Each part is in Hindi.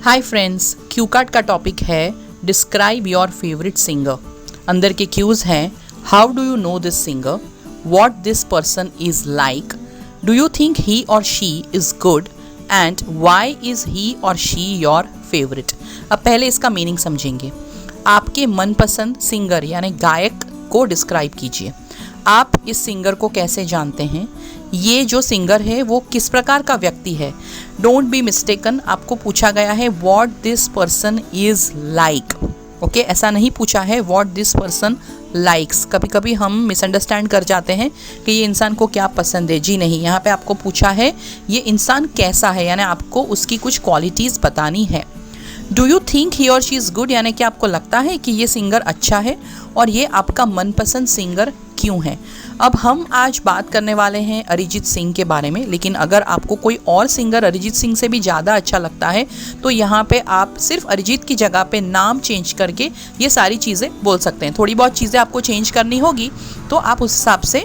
हाय फ्रेंड्स, क्यू कार्ड का टॉपिक है डिस्क्राइब योर फेवरेट सिंगर। अंदर के क्यूज हैं how do you know this singer, what this person is like, do you think he और she is good and why is he और शी योर फेवरेट। अब पहले इसका मीनिंग समझेंगे। आपके मनपसंद सिंगर यानी गायक को डिस्क्राइब कीजिए। आप इस सिंगर को कैसे जानते हैं, ये जो सिंगर है वो किस प्रकार का व्यक्ति है। डोंट बी मिस्टेकन, आपको पूछा गया है what this person is like. Okay, ऐसा नहीं पूछा है व्हाट दिस पर्सन लाइक्स। कभी कभी हम मिसअंडरस्टैंड कर जाते हैं कि ये इंसान को क्या पसंद है। जी नहीं, यहाँ पे आपको पूछा है ये इंसान कैसा है, यानी आपको उसकी कुछ क्वालिटीज़ बतानी है। डू यू थिंक ही और शी इज़ गुड, यानी कि आपको लगता है कि ये सिंगर अच्छा है और ये आपका मनपसंद सिंगर क्यों है। अब हम आज बात करने वाले हैं अरिजीत सिंह के बारे में, लेकिन अगर आपको कोई और सिंगर अरिजीत सिंह से भी ज़्यादा अच्छा लगता है तो यहाँ पे आप सिर्फ अरिजीत की जगह पे नाम चेंज करके ये सारी चीज़ें बोल सकते हैं। थोड़ी बहुत चीज़ें आपको चेंज करनी होगी तो आप उस हिसाब से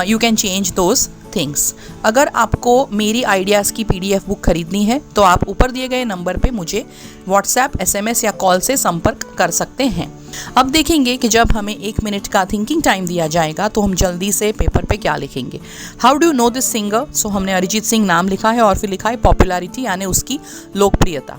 you can change those things. अगर आपको मेरी आइडियाज़ की PDF बुक खरीदनी है तो आप ऊपर दिए गए नंबर पे मुझे व्हाट्सएप, SMS या कॉल से संपर्क कर सकते हैं। अब देखेंगे कि जब हमें 1 मिनट का थिंकिंग टाइम दिया जाएगा तो हम जल्दी से पेपर पे क्या लिखेंगे। How do you know this singer, so हमने अरिजीत सिंह नाम लिखा है और फिर लिखा है पॉपुलैरिटी यानी उसकी लोकप्रियता।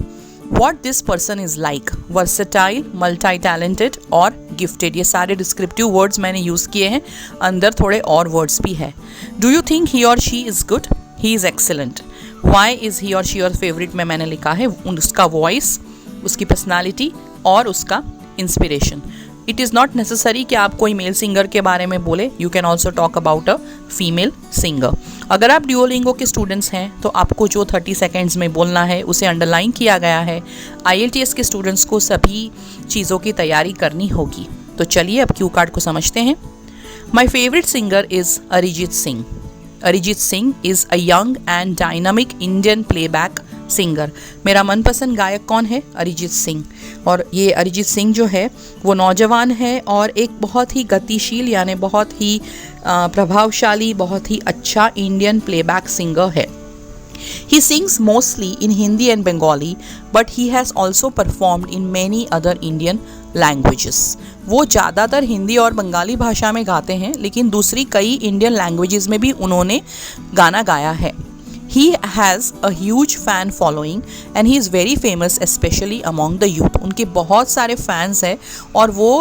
What this person is like, versatile, multi-talented और gifted, ये सारे डिस्क्रिप्टिव वर्ड्स मैंने यूज़ किए हैं। अंदर थोड़े और वर्ड्स भी है। Do you think he or she is good? He is excellent. Why is he or she your favorite में मैंने लिखा है उसका वॉइस, उसकी पर्सनालिटी और उसका inspiration. It is not necessary कि आप कोई मेल सिंगर के बारे में बोले, you can also talk about a female singer. अगर आप ड्यूओलिंगो के स्टूडेंट्स हैं तो आपको जो 30 सेकेंड्स में बोलना है उसे अंडरलाइन किया गया है। IELTS के स्टूडेंट्स को सभी चीज़ों की तैयारी करनी होगी। तो चलिए अब क्यू कार्ड को समझते हैं। माई favourite singer is Arijit Singh. Arijit Singh is a young and dynamic Indian playback singer. मेरा मनपसंद गायक कौन है? अरिजीत सिंह। और ये अरिजीत सिंह जो है वो नौजवान है और एक बहुत ही गतिशील यानी बहुत ही प्रभावशाली, बहुत ही अच्छा इंडियन प्लेबैक सिंगर है। He sings mostly in Hindi and Bengali, but he has also performed in many other Indian languages. वो ज़्यादातर हिंदी और बंगाली भाषा में गाते हैं, लेकिन दूसरी कई इंडियन लैंग्वेजेस में भी उन्होंने गाना गाया है। He has a huge fan following and he is very famous especially among the youth. उनके बहुत सारे फैंस हैं और वो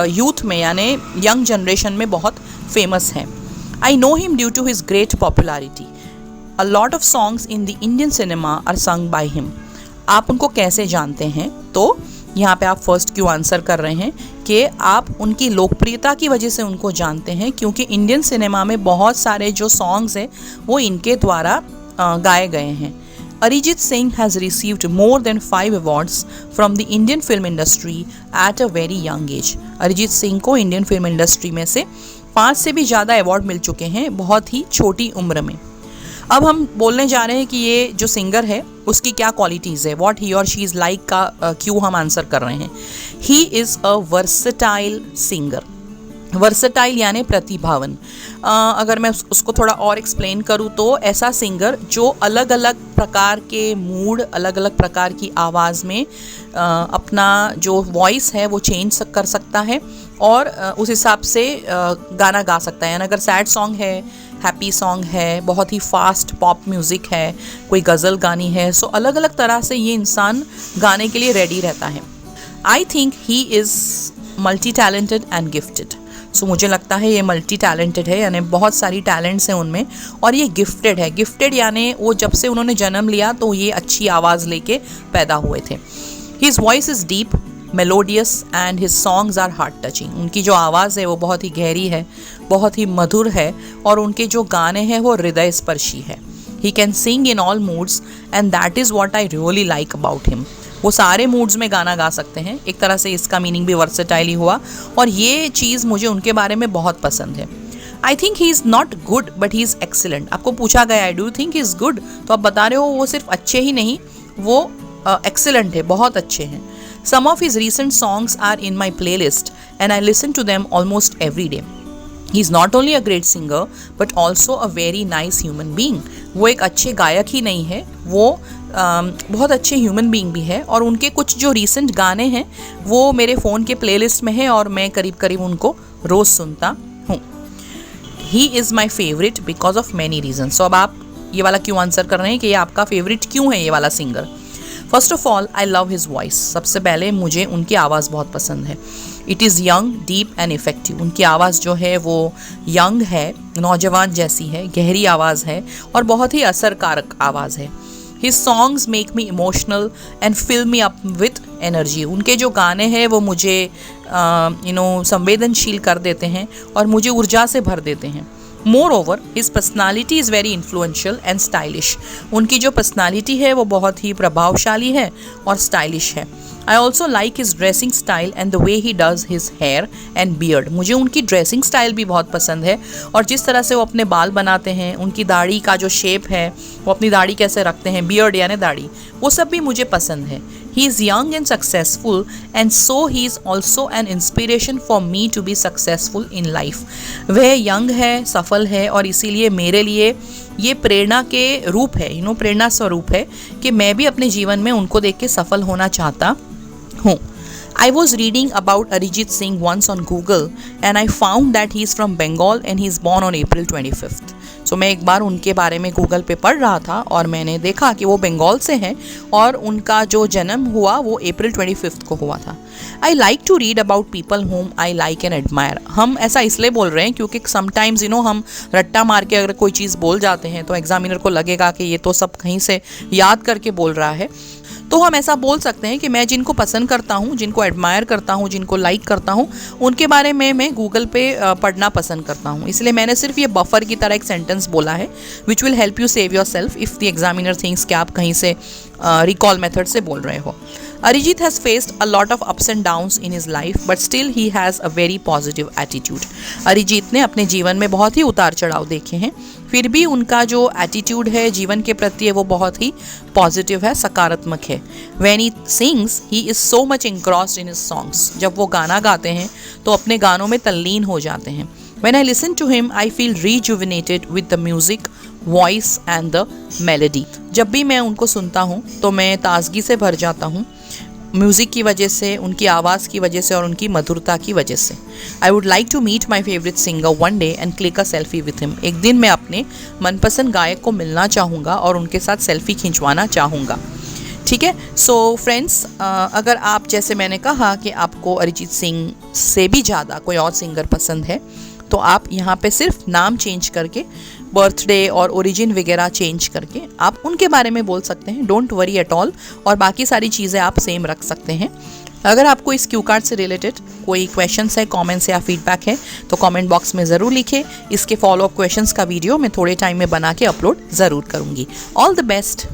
यूथ में यानी यंग जनरेशन में बहुत फेमस हैं। I know him due to his great popularity. A lot of songs in the Indian cinema are sung by him. आप उनको कैसे जानते हैं? तो यहाँ पे आप फर्स्ट क्यू आंसर कर रहे हैं कि आप उनकी लोकप्रियता की वजह से उनको जानते हैं, क्योंकि इंडियन सिनेमा में बहुत सारे जो सॉन्ग्स हैं वो इनके द्वारा गाए गए हैं। Arijit Singh has received more than 5 awards from the Indian film industry at a very young age. Arijit Singh को इंडियन फिल्म इंडस्ट्री में से 5 से भी ज़्यादा अवार्ड मिल चुके हैं बहुत ही छोटी उम्र में। अब हम बोलने जा रहे हैं कि ये जो सिंगर है उसकी क्या क्वालिटीज़ है। व्हाट ही और शी इज़ लाइक का क्यों हम आंसर कर रहे हैं। He is a versatile singer. Versatile यानी प्रतिभावन। अगर मैं उसको थोड़ा और एक्सप्लेन करूँ तो ऐसा सिंगर जो अलग अलग प्रकार के मूड, अलग अलग प्रकार की आवाज़ में अपना जो वॉइस है वो चेंज कर सकता है और उस हिसाब से गाना गा सकता है। यानी अगर सैड सॉन्ग है, हैप्पी सॉन्ग है, बहुत ही फास्ट पॉप म्यूज़िक है, कोई गज़ल गानी है, सो अलग अलग तरह से ये इंसान गाने के लिए रेडी रहता है। I think he is multi talented and gifted. So मुझे लगता है ये मल्टी टैलेंटेड है, यानी बहुत सारी टैलेंट्स हैं उनमें, और ये गिफ्टेड है। गिफ्टेड यानी वो जब से उन्होंने जन्म लिया तो ये अच्छी आवाज़ लेके पैदा हुए थे। His voice is deep, melodious and his songs are heart touching. उनकी जो आवाज़ है वो बहुत ही गहरी है, बहुत ही मधुर है और उनके जो गाने हैं वो हृदय स्पर्शी है। He can sing in all moods and that is what I really like about him. वो सारे मूड्स में गाना गा सकते हैं। एक तरह से इसका मीनिंग भी वर्सेटाइल ही हुआ और ये चीज़ मुझे उनके बारे में बहुत पसंद है। I think he is not good but he is excellent. आपको पूछा गया है do you think he is good, तो आप बता रहे हो वो सिर्फ अच्छे ही नहीं, वो एक्सीलेंट है, बहुत अच्छे हैं। Some of his recent songs are in my playlist and I listen to them almost every day. He is not only a great singer but also a very nice human being. वो एक अच्छे गायक ही नहीं है, वो बहुत अच्छे ह्यूमन बीइंग भी है। और उनके कुछ जो रीसेंट गाने हैं वो मेरे फ़ोन के प्लेलिस्ट में है और मैं करीब करीब उनको रोज़ सुनता हूँ। He is my favourite because of many reason. So अब आप ये वाला क्यों आंसर कर रहे हैं कि ये आपका फेवरेट क्यों है ये वाला singer? First of all I love his voice. सबसे पहले मुझे उनकी आवाज़ बहुत पसंद है। It is young, deep and effective. उनकी आवाज़ जो है वो यंग है, नौजवान जैसी है, गहरी आवाज़ है और बहुत ही असरकारक आवाज़ है। His songs make me emotional and fill me up with energy. उनके जो गाने हैं वो मुझे संवेदनशील कर देते हैं और मुझे ऊर्जा से भर देते हैं। Moreover, his personality is very influential and stylish. उनकी जो पर्सनालिटी है वो बहुत ही प्रभावशाली है और स्टाइलिश है। I also like his dressing style and the way he does his hair and beard. मुझे उनकी ड्रेसिंग स्टाइल भी बहुत पसंद है और जिस तरह से वो अपने बाल बनाते हैं, उनकी दाढ़ी का जो शेप है, वो अपनी दाढ़ी कैसे रखते हैं, बियर्ड यानी दाढ़ी, वो सब भी मुझे पसंद है। He is young and successful and so he is also an inspiration for me to be successful in life. वह यंग है, सफल है और इसीलिए मेरे लिए ये प्रेरणा के रूप है, प्रेरणा स्वरूप है कि मैं भी अपने जीवन में उनको देख के सफल होना चाहता हूँ। I was reading about Arijit Singh once on Google and I found that he is from Bengal and he is born on April 25th. So मैं एक बार उनके बारे में गूगल पे पढ़ रहा था और मैंने देखा कि वो बंगाल से हैं और उनका जो जन्म हुआ वो अप्रैल 25 को हुआ था। I like to read about people whom I like and admire. हम ऐसा इसलिए बोल रहे हैं क्योंकि समटाइम्स हम रट्टा मार के अगर कोई चीज़ बोल जाते हैं तो एग्जामिनर को लगेगा कि ये तो सब कहीं से याद करके बोल रहा है। तो हम ऐसा बोल सकते हैं कि मैं जिनको पसंद करता हूँ, जिनको एडमायर करता हूँ, जिनको लाइक करता हूँ, उनके बारे में मैं गूगल पे पढ़ना पसंद करता हूँ। इसलिए मैंने सिर्फ ये बफर की तरह एक सेंटेंस बोला है which will help you save your self if the examiner thinks कि आप कहीं से रिकॉल मेथड से बोल रहे हो। Arijit has faced a lot of ups and downs in his life, but still he has a very positive attitude. Arijit ने अपने जीवन में बहुत ही उतार चढ़ाव देखे हैं, फिर भी उनका जो एटीट्यूड है जीवन के प्रति वो बहुत ही पॉजिटिव है, सकारात्मक है। When he sings, he is so much engrossed in his songs. जब वो गाना गाते हैं तो अपने गानों में तल्लीन हो जाते हैं। When I listen to him, I feel rejuvenated with the music, voice and the melody. जब भी मैं उनको सुनता हूँ तो मैं ताजगी से भर जाता हूँ, म्यूज़िक की वजह से, उनकी आवाज़ की वजह से और उनकी मधुरता की वजह से। I would like to meet my favourite singer one day and click a selfie with him. एक दिन मैं अपने मनपसंद गायक को मिलना चाहूँगा और उनके साथ सेल्फी खिंचवाना चाहूँगा। ठीक है। सो फ्रेंड्स, अगर आप जैसे मैंने कहा कि आपको अरिजीत सिंह से भी ज़्यादा कोई और सिंगर पसंद है तो आप यहाँ पे सिर्फ नाम चेंज करके, बर्थडे और ओरिजिन वगैरह चेंज करके आप उनके बारे में बोल सकते हैं। डोंट वरी एट ऑल, और बाकी सारी चीज़ें आप सेम रख सकते हैं। अगर आपको इस क्यू कार्ड से रिलेटेड कोई क्वेश्चंस है, कमेंट्स या फीडबैक है तो कमेंट बॉक्स में ज़रूर लिखें। इसके फॉलोअप क्वेश्चंस का वीडियो मैं थोड़े टाइम में बना के अपलोड ज़रूर करूँगी। All the best.